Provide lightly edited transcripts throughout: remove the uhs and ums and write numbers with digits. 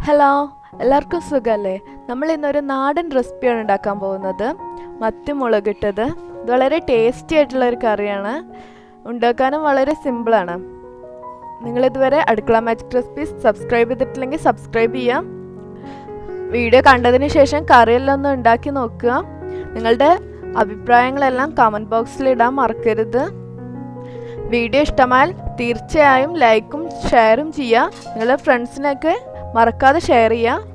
Hello, എല്ലാവർക്കും സുഖമല്ലേ? നമ്മൾ ഇന്നൊരു നാടൻ റെസിപ്പിയാണ് ഉണ്ടാക്കാൻ പോകുന്നത്. മത്തി മുളകിട്ടത്. ഇത് വളരെ ടേസ്റ്റി ആയിട്ടുള്ളൊരു കറിയാണ്. ഉണ്ടാക്കാനും വളരെ സിമ്പിളാണ്. നിങ്ങളിതുവരെ അടുക്കള മാജിക് റെസിപ്പീസ് സബ്സ്ക്രൈബ് ചെയ്തിട്ടില്ലെങ്കിൽ സബ്സ്ക്രൈബ് ചെയ്യാം. വീഡിയോ കണ്ടതിന് ശേഷം കറിയെല്ലാം ഒന്ന് ഉണ്ടാക്കി നോക്കുക. നിങ്ങളുടെ അഭിപ്രായങ്ങളെല്ലാം കമൻറ്റ് ബോക്സിൽ ഇടാൻ മറക്കരുത്. വീഡിയോ ഇഷ്ടമായാൽ തീർച്ചയായും ലൈക്കും ഷെയറും ചെയ്യുക. നിങ്ങളുടെ ഫ്രണ്ട്സിനൊക്കെ മറക്കാതെ ഷെയർ ചെയ്യുക.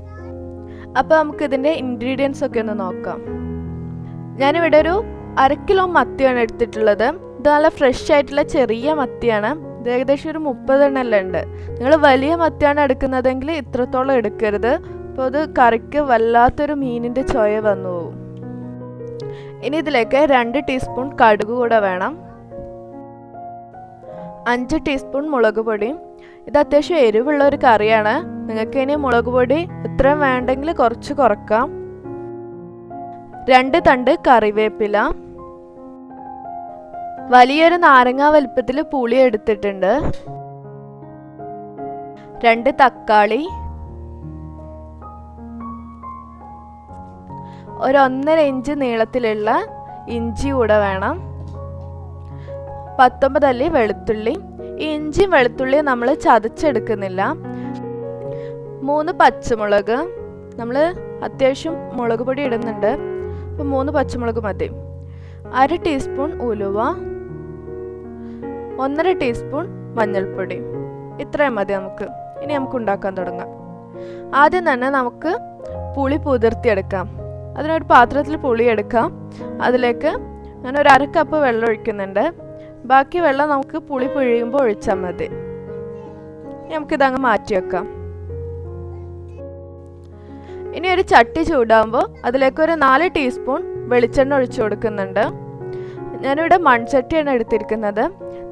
അപ്പോൾ നമുക്ക് ഇതിൻ്റെ ഇൻഗ്രീഡിയൻസ് ഒക്കെ ഒന്ന് നോക്കാം. ഞാനിവിടെ ഒരു 1/2 കിലോ മത്തിയാണ് എടുത്തിട്ടുള്ളത്. ഇത് നല്ല ഫ്രഷ് ആയിട്ടുള്ള ചെറിയ മത്തിയാണ്. ഇത് ഏകദേശം ഒരു 30 എണ്ണം ഉണ്ട്. നിങ്ങൾ വലിയ മത്തിയാണ് എടുക്കുന്നതെങ്കിൽ ഇത്രത്തോളം എടുക്കരുത്. അപ്പോൾ അത് കറിക്ക് വല്ലാത്തൊരു മീനിൻ്റെ ചൊയ വന്നു പോകും. ഇനി ഇതിലേക്ക് 2 ടീസ്പൂൺ കടുക് കൂടെ വേണം. 5 ടീസ്പൂൺ മുളക് പൊടി. ഇത് അത്യാവശ്യം എരിവുള്ള ഒരു കറിയാണ്. നിങ്ങൾക്ക് ഇനി മുളക് പൊടി ഇത്രയും വേണ്ടെങ്കിൽ കുറച്ച് കുറക്കാം. 2 തണ്ട് കറിവേപ്പില. വലിയൊരു നാരങ്ങ വലിപ്പത്തിൽ പുളി എടുത്തിട്ടുണ്ട്. 2 തക്കാളി. ഒരു 1.5 ഇഞ്ച് നീളത്തിലുള്ള ഇഞ്ചി കൂടെ വേണം. 19 അല്ലി വെളുത്തുള്ളി. ഈ ഇഞ്ചിയും വെളുത്തുള്ളിയും നമ്മൾ ചതച്ചെടുക്കുന്നില്ല. 3 പച്ചമുളക്. നമ്മൾ അത്യാവശ്യം മുളക് പൊടി ഇടുന്നുണ്ട്. അപ്പോൾ 3 പച്ചമുളക് മതി. 1/2 ടീസ്പൂൺ ഉലുവ. 1.5 ടീസ്പൂൺ മഞ്ഞൾപ്പൊടി. ഇത്രയും മതി നമുക്ക്. ഇനി നമുക്ക് ഉണ്ടാക്കാൻ തുടങ്ങാം. ആദ്യം തന്നെ നമുക്ക് പുളി കുതിർത്തിയെടുക്കാം. അതിനൊരു പാത്രത്തിൽ പുളി എടുക്കാം. അതിലേക്ക് ഞാൻ ഒരു 1/2 കപ്പ് വെള്ളം ഒഴിക്കുന്നുണ്ട്. ബാക്കി വെള്ളം നമുക്ക് പുളി പിഴിയുമ്പോൾ ഒഴിച്ചാൽ മതി. നമുക്കിതങ്ങ് മാറ്റി വെക്കാം. ഇനി ഒരു ചട്ടി ചൂടാകുമ്പോൾ അതിലേക്ക് ഒരു 4 ടീസ്പൂൺ വെളിച്ചെണ്ണ ഒഴിച്ചു കൊടുക്കുന്നുണ്ട്. ഞാനിവിടെ മൺചട്ടിയാണ് എടുത്തിരിക്കുന്നത്.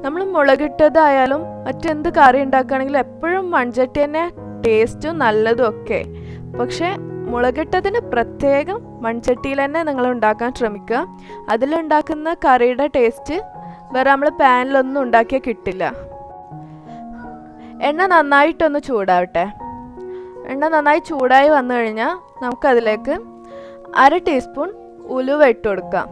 നമ്മൾ മുളകിട്ടതായാലും മറ്റെന്ത് കറി ഉണ്ടാക്കുകയാണെങ്കിലും എപ്പോഴും മൺചട്ടി തന്നെ ടേസ്റ്റും നല്ലതും ഒക്കെ. പക്ഷേ മുളകിട്ടതിന് പ്രത്യേകം മൺചട്ടിയിൽ തന്നെ നിങ്ങൾ ഉണ്ടാക്കാൻ ശ്രമിക്കുക. അതിലുണ്ടാക്കുന്ന കറിയുടെ ടേസ്റ്റ് വേറെ നമ്മൾ പാനിലൊന്നും ഉണ്ടാക്കിയാൽ കിട്ടില്ല. എണ്ണ നന്നായിട്ടൊന്ന് ചൂടാവട്ടെ. എണ്ണ നന്നായി ചൂടായി വന്നു കഴിഞ്ഞാൽ നമുക്കതിലേക്ക് 1/2 ടീസ്പൂൺ ഉലുവ ഇട്ട് കൊടുക്കാം.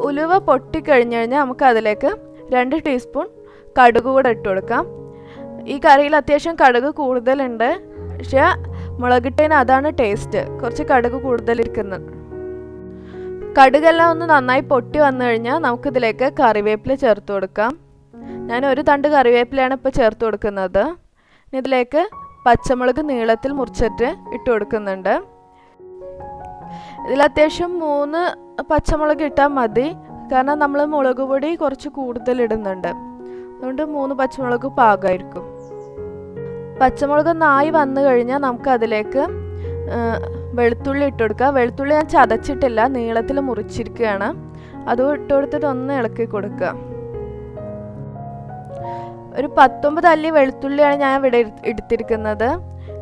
ഉലുവ പൊട്ടിക്കഴിഞ്ഞു കഴിഞ്ഞാൽ നമുക്കതിലേക്ക് 2 ടീസ്പൂൺ കടുക് കൂടെ ഇട്ട് കൊടുക്കാം. ഈ കറിയിൽ അത്യാവശ്യം കടുക് കൂടുതലുണ്ട്. പക്ഷേ മുളകിട്ടതിന് അതാണ് ടേസ്റ്റ്. കുറച്ച് കടുക് കൂടുതലിരിക്കുന്നത്. കടുകെല്ലാം ഒന്ന് നന്നായി പൊട്ടി വന്നു കഴിഞ്ഞാൽ നമുക്കിതിലേക്ക് കറിവേപ്പില ചേർത്ത് കൊടുക്കാം. ഞാൻ 1 തണ്ട് കറിവേപ്പിലയാണ് ഇപ്പോൾ ചേർത്ത് കൊടുക്കുന്നത്. ഇതിലേക്ക് പച്ചമുളക് നീളത്തിൽ മുറിച്ചിട്ട് ഇട്ട് കൊടുക്കുന്നുണ്ട്. ഇതിൽ അത്യാവശ്യം 3 പച്ചമുളക് ഇട്ടാൽ മതി. കാരണം നമ്മൾ മുളക് പൊടി കുറച്ച് കൂടുതൽ ഇടുന്നുണ്ട്. അതുകൊണ്ട് 3 പച്ചമുളക് പാകമായിരിക്കും. പച്ചമുളക് നായി വന്നു കഴിഞ്ഞാൽ നമുക്കതിലേക്ക് വെളുത്തുള്ളി ഇട്ട് കൊടുക്കുക. വെളുത്തുള്ളി ഞാൻ ചതച്ചിട്ടില്ല, നീളത്തിൽ മുറിച്ചിരിക്കുകയാണ്. അതും ഇട്ട് കൊടുത്തിട്ട് ഒന്ന് ഇളക്കി കൊടുക്കുക. ഒരു 19 അല്ലി വെളുത്തുള്ളിയാണ് ഞാൻ ഇവിടെ എടുത്തിരിക്കുന്നത്.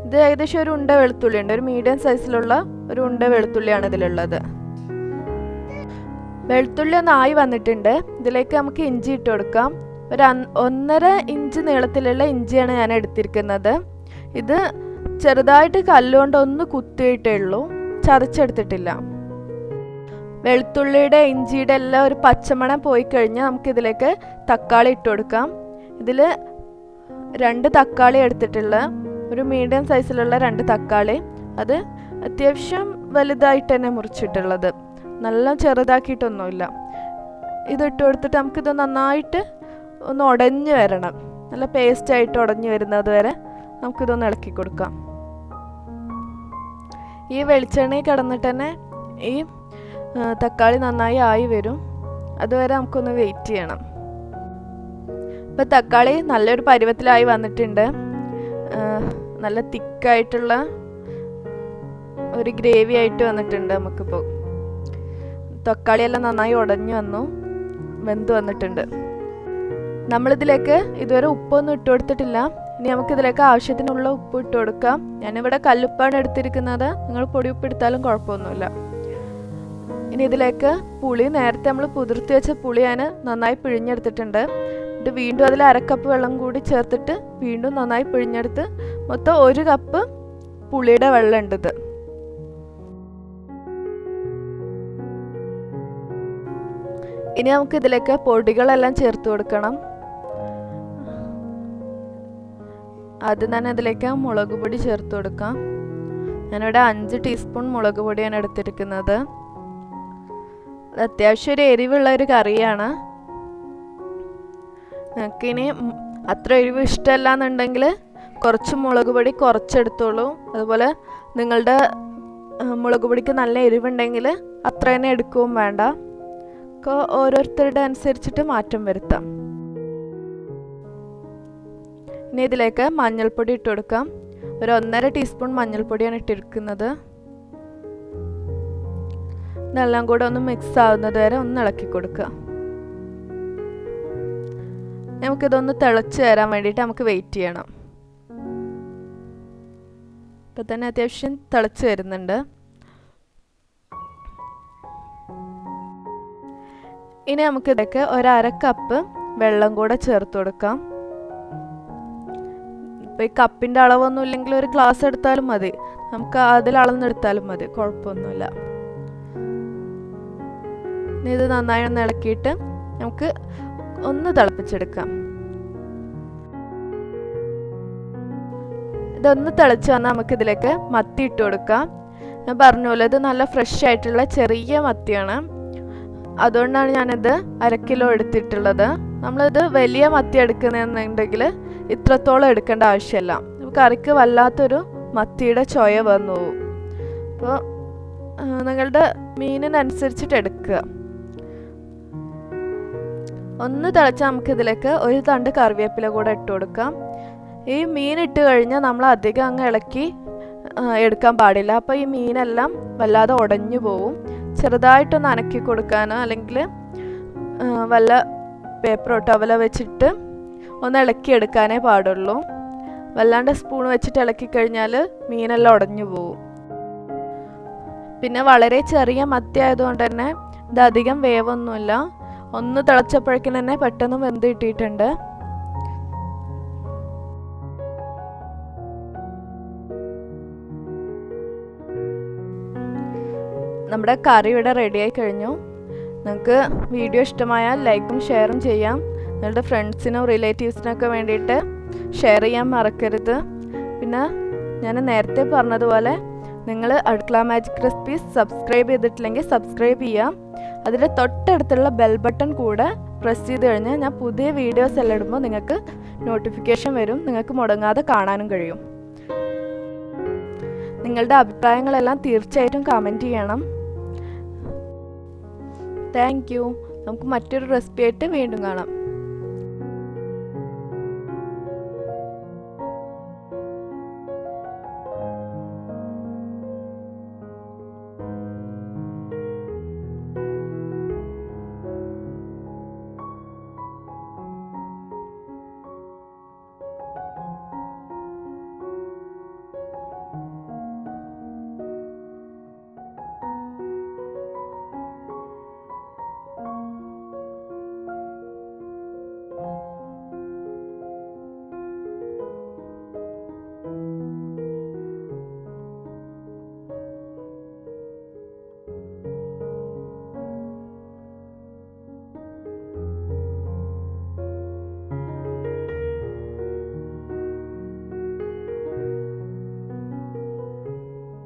ഇത് ഏകദേശം ഒരു ഉണ്ട വെളുത്തുള്ളി ഉണ്ട്. ഒരു മീഡിയം സൈസിലുള്ള ഒരു ഉണ്ട വെളുത്തുള്ളിയാണ് ഇതിലുള്ളത്. വെളുത്തുള്ളി ഒന്ന് ആയി വന്നിട്ടുണ്ട്. ഇതിലേക്ക് നമുക്ക് ഇഞ്ചി ഇട്ട് കൊടുക്കാം. ഒരു 1.5 ഇഞ്ച് നീളത്തിലുള്ള ഇഞ്ചിയാണ് ഞാൻ എടുത്തിരിക്കുന്നത്. ഇത് ചെറുതായിട്ട് കല്ലുകൊണ്ട് ഒന്ന് കുത്തിയിട്ടേ ഉള്ളൂ, ചതച്ചെടുത്തിട്ടില്ല. വെളുത്തുള്ളിയുടെ ഇഞ്ചിയുടെ എല്ലാം ഒരു പച്ചമണം പോയി കഴിഞ്ഞാൽ നമുക്കിതിലേക്ക് തക്കാളി ഇട്ട് കൊടുക്കാം. ഇതിൽ 2 തക്കാളി എടുത്തിട്ടുള്ള ഒരു മീഡിയം സൈസിലുള്ള 2 തക്കാളി. അത് അത്യാവശ്യം വലുതായിട്ട് തന്നെ മുറിച്ചിട്ടുള്ളത്, നല്ല ചെറുതാക്കിയിട്ടൊന്നുമില്ല. ഇതിട്ട് കൊടുത്തിട്ട് നമുക്കിത് നന്നായിട്ട് ഒന്ന് ഉടഞ്ഞു വരണം. നല്ല പേസ്റ്റായിട്ട് ഉടഞ്ഞു വരുന്നത് വരെ നമുക്കിതൊന്ന് ഇളക്കി കൊടുക്കാം. ഈ വെളിച്ചെണ്ണയിൽ കിടന്നിട്ട് തന്നെ ഈ തക്കാളി നന്നായി ആയി വരും. അതുവരെ നമുക്കൊന്ന് വെയിറ്റ് ചെയ്യണം. ഇപ്പം തക്കാളി നല്ലൊരു പരുവത്തിലായി വന്നിട്ടുണ്ട്. നല്ല തിക്കായിട്ടുള്ള ഒരു ഗ്രേവി ആയിട്ട് വന്നിട്ടുണ്ട്. നമുക്കിപ്പോൾ തക്കാളിയെല്ലാം നന്നായി ഉടഞ്ഞു വന്നു, വെന്ത് വന്നിട്ടുണ്ട്. നമ്മളിതിലേക്ക് ഇതുവരെ ഉപ്പൊന്നും ഇട്ട് കൊടുത്തിട്ടില്ല. ഇനി നമുക്കിതിലേക്ക് ആവശ്യത്തിനുള്ള ഉപ്പ് ഇട്ട് കൊടുക്കാം. ഞാനിവിടെ കല്ലുപ്പാണ് എടുത്തിരിക്കുന്നത്. നിങ്ങൾ പൊടി ഉപ്പ് എടുത്താലും കുഴപ്പമൊന്നുമില്ല. ഇനി ഇതിലേക്ക് പുളി, നേരത്തെ നമ്മൾ കുതിർത്തി വെച്ച പുളി ഞാൻ നന്നായി പിഴിഞ്ഞെടുത്തിട്ടുണ്ട്. എന്നിട്ട് വീണ്ടും അതിൽ 1/2 കപ്പ് വെള്ളം കൂടി ചേർത്തിട്ട് വീണ്ടും നന്നായി പിഴിഞ്ഞെടുത്ത് മൊത്തം 1 കപ്പ് പുളിയുടെ വെള്ളം ഉണ്ട് ഇത്. ഇനി നമുക്ക് ഇതിലേക്ക് പൊടികളെല്ലാം ചേർത്ത് കൊടുക്കണം. ആദ്യം തന്നെ ഇതിലേക്ക് മുളക് പൊടി ചേർത്ത് കൊടുക്കാം. ഞാനിവിടെ 5 ടീസ്പൂൺ മുളക് പൊടിയാണ് എടുത്തിരിക്കുന്നത്. അത്യാവശ്യം ഒരു എരിവുള്ള ഒരു കറിയാണ്. നിങ്ങൾക്കിനി അത്ര എരിവ് ഇഷ്ടമല്ല എന്നുണ്ടെങ്കിൽ കുറച്ച് മുളക് പൊടി കുറച്ചെടുത്തോളൂ. അതുപോലെ നിങ്ങളുടെ മുളക് പൊടിക്ക് നല്ല എരിവുണ്ടെങ്കിൽ അത്ര തന്നെ എടുക്കുകയും വേണ്ട. ഓരോരുത്തരുടെ അനുസരിച്ചിട്ട് മാറ്റം വരുത്താം. ഇനി ഇതിലേക്ക് മഞ്ഞൾപ്പൊടി ഇട്ട് കൊടുക്കാം. ഒരു 1.5 ടീസ്പൂൺ മഞ്ഞൾപ്പൊടിയാണ് ഇട്ടിരിക്കുന്നത്. ഇതെല്ലാം കൂടെ ഒന്ന് മിക്സ് ആവുന്നത് വരെ ഒന്ന് ഇളക്കി കൊടുക്കുക. നമുക്കിതൊന്ന് തിളച്ച് വരാൻ വേണ്ടിയിട്ട് നമുക്ക് വെയിറ്റ് ചെയ്യണം. ഇപ്പം തന്നെ അത്യാവശ്യം തിളച്ച് വരുന്നുണ്ട്. ഇനി നമുക്കിതൊക്കെ 1/2 കപ്പ് വെള്ളം കൂടെ ചേർത്ത് കൊടുക്കാം. ഇപ്പം ഈ കപ്പിൻ്റെ അളവൊന്നും ഇല്ലെങ്കിൽ ഒരു ഗ്ലാസ് എടുത്താലും മതി. നമുക്ക് അതിൽ അളന്നെടുത്താലും മതി, കുഴപ്പമൊന്നുമില്ല. ഇനി ഇത് നന്നായി ഒന്ന് ഇളക്കിയിട്ട് നമുക്ക് ഒന്ന് തിളപ്പിച്ചെടുക്കാം. ഇതൊന്ന് തിളച്ച് വന്നാൽ നമുക്കിതിലേക്ക് മത്തി ഇട്ട് കൊടുക്കാം. ഞാൻ പറഞ്ഞ ഇത് നല്ല ഫ്രഷ് ആയിട്ടുള്ള ചെറിയ മത്തിയാണ്. അതുകൊണ്ടാണ് ഞാനിത് 1/2 കിലോ എടുത്തിട്ടുള്ളത്. നമ്മളിത് വലിയ മത്തി എടുക്കുന്നതെന്നുണ്ടെങ്കിൽ ഇത്രത്തോളം എടുക്കേണ്ട ആവശ്യമില്ല. കറിക്ക് വല്ലാത്തൊരു മത്തിയുടെ ചൊയ വന്നു പോകും. അപ്പോൾ നിങ്ങളുടെ മീനിനനുസരിച്ചിട്ട് എടുക്കുക. ഒന്ന് തിളച്ചാൽ നമുക്കിതിലേക്ക് ഒരു തണ്ട് കറിവേപ്പില കൂടെ ഇട്ട് കൊടുക്കാം. ഈ മീൻ ഇട്ട് കഴിഞ്ഞാൽ നമ്മൾ അധികം അങ്ങ് ഇളക്കി എടുക്കാൻ പാടില്ല. അപ്പോൾ ഈ മീനെല്ലാം വല്ലാതെ ഉടഞ്ഞു പോവും. ചെറുതായിട്ടൊന്ന് അനക്കി കൊടുക്കാനോ അല്ലെങ്കിൽ വല്ല പേപ്പറോ ടവലോ വെച്ചിട്ട് ഒന്ന് ഇളക്കി എടുക്കാനേ പാടുള്ളൂ. വല്ലാണ്ട് സ്പൂൺ വെച്ചിട്ട് ഇളക്കി കഴിഞ്ഞാൽ മീനെല്ലാം ഉടഞ്ഞു പോവും. പിന്നെ വളരെ ചെറിയ മത്തി ആയതുകൊണ്ട് തന്നെ ഇത് അധികം വേവൊന്നുമില്ല. ഒന്ന് തിളച്ചപ്പോഴേക്കും തന്നെ പെട്ടെന്ന് വെന്ത് കിട്ടിയിട്ടുണ്ട്. നമ്മുടെ കറി ഇവിടെ റെഡിയായി കഴിഞ്ഞു. നിങ്ങൾക്ക് വീഡിയോ ഇഷ്ടമായാൽ ലൈക്കും ഷെയറും ചെയ്യാം. നിങ്ങളുടെ ഫ്രണ്ട്സിനും റിലേറ്റീവ്സിനൊക്കെ വേണ്ടിയിട്ട് ഷെയർ ചെയ്യാൻ മറക്കരുത്. പിന്നെ ഞാൻ നേരത്തെ പറഞ്ഞതുപോലെ നിങ്ങൾ അടുക്കള മാജിക് റെസിപ്പീസ് സബ്സ്ക്രൈബ് ചെയ്തിട്ടില്ലെങ്കിൽ സബ്സ്ക്രൈബ് ചെയ്യാം. അതിൻ്റെ തൊട്ടടുത്തുള്ള ബെൽ ബട്ടൺ കൂടെ പ്രസ് ചെയ്ത് കഴിഞ്ഞാൽ ഞാൻ പുതിയ വീഡിയോസ് എല്ലാം ഇടുമ്പോൾ നിങ്ങൾക്ക് നോട്ടിഫിക്കേഷൻ വരും. നിങ്ങൾക്ക് മുടങ്ങാതെ കാണാനും കഴിയും. നിങ്ങളുടെ അഭിപ്രായങ്ങളെല്ലാം തീർച്ചയായിട്ടും കമൻറ്റ് ചെയ്യണം. Thank you. നമുക്ക് മറ്റൊരു റെസിപ്പി ആയിട്ട് വീണ്ടും കാണാം.